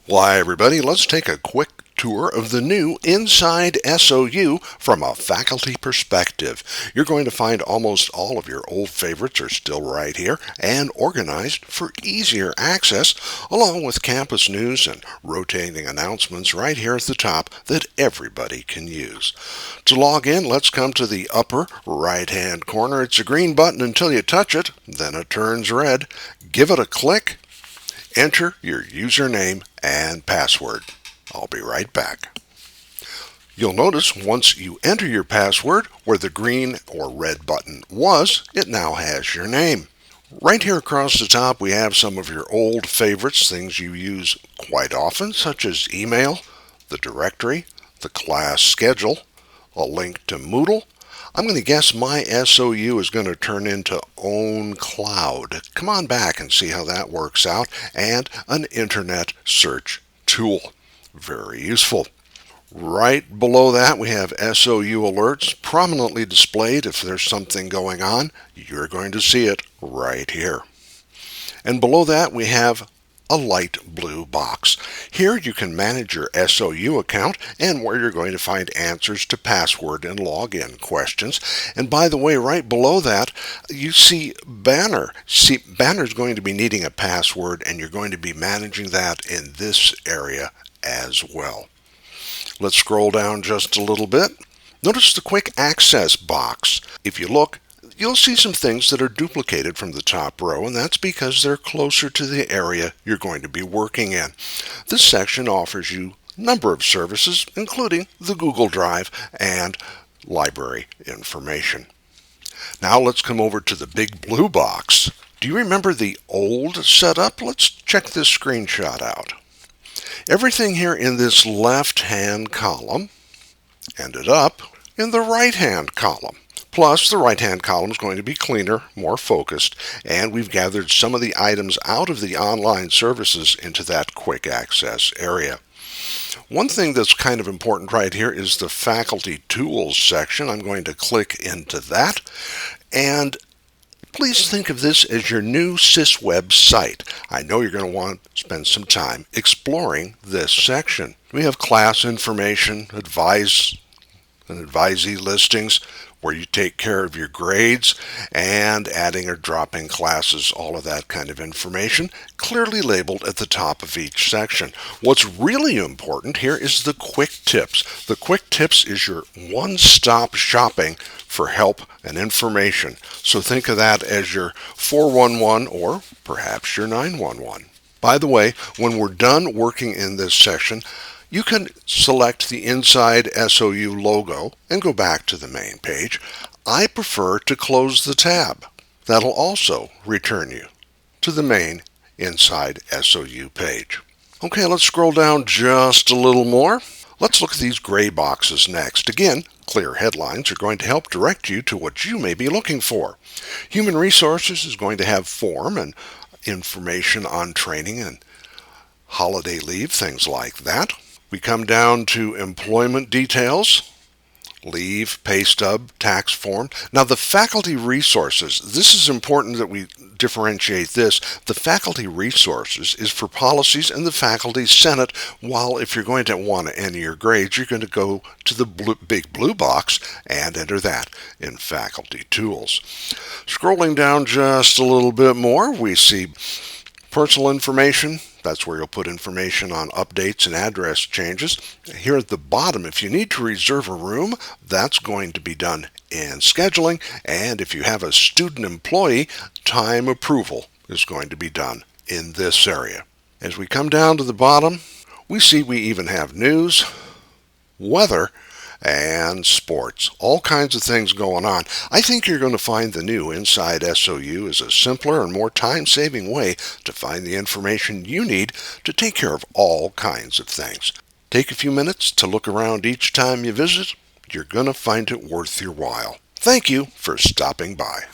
Why, everybody, let's take a quick tour of the new Inside SOU from a faculty perspective. You're going to find almost all of your old favorites are still right here and organized for easier access, along with campus news and rotating announcements right here at the top that everybody can use. To log in, let's come to the upper right-hand corner. It's a green button until you touch it, then it turns red. Give it a click. Enter your username and password. I'll be right back. You'll notice once you enter your password, where the green or red button was, it now has your name. Right here across the top, we have some of your old favorites, things you use quite often, such as email, the directory, the class schedule, a link to Moodle. I'm going to guess my SOU is going to turn into Own Cloud. Come on back and see how that works out. And an internet search tool. Very useful. Right below that, we have SOU alerts prominently displayed. If there's something going on, you're going to see it right here. And below that, we have a light blue box. Here you can manage your SOU account and where you're going to find answers to password and login questions. And by the way, right below that, you see Banner. Banner is going to be needing a password, and you're going to be managing that in this area as well. Let's scroll down just a little bit. Notice the quick access box. If you look, you'll see some things that are duplicated from the top row, and that's because they're closer to the area you're going to be working in. This section offers you a number of services, including the Google Drive and library information. Now let's come over to the big blue box. Do you remember the old setup? Let's check this screenshot out. Everything here in this left-hand column ended up in the right-hand column. Plus, the right-hand column is going to be cleaner, more focused, and we've gathered some of the items out of the online services into that quick access area. One thing that's kind of important right here is the faculty tools section. I'm going to click into that, and please think of this as your new SysWeb site. I know you're going to want to spend some time exploring this section. We have class information, advise and advisee listings, where you take care of your grades, and adding or dropping classes, all of that kind of information, clearly labeled at the top of each section. What's really important here is the quick tips. The quick tips is your one-stop shopping for help and information. So think of that as your 411 or perhaps your 911. By the way, when we're done working in this section, you can select the Inside SOU logo and go back to the main page. I prefer to close the tab. That'll also return you to the main Inside SOU page. Okay, let's scroll down just a little more. Let's look at these gray boxes next. Again, clear headlines are going to help direct you to what you may be looking for. Human Resources is going to have form and information on training and holiday leave, things like that. We come down to employment details, leave, pay stub, tax form. Now the faculty resources, this is important that we differentiate this. The faculty resources is for policies and the faculty senate, while if you're going to want to enter your grades, you're going to go to the big blue box and enter that in faculty tools. Scrolling down just a little bit more, we see personal information. That's where you'll put information on updates and address changes. Here at the bottom, if you need to reserve a room, that's going to be done in scheduling. And if you have a student employee, time approval is going to be done in this area. As we come down to the bottom, we see we even have news, weather, and sports. All kinds of things going on. I think you're going to find the new Inside SOU is a simpler and more time-saving way to find the information you need to take care of all kinds of things. Take a few minutes to look around each time you visit. You're going to find it worth your while. Thank you for stopping by.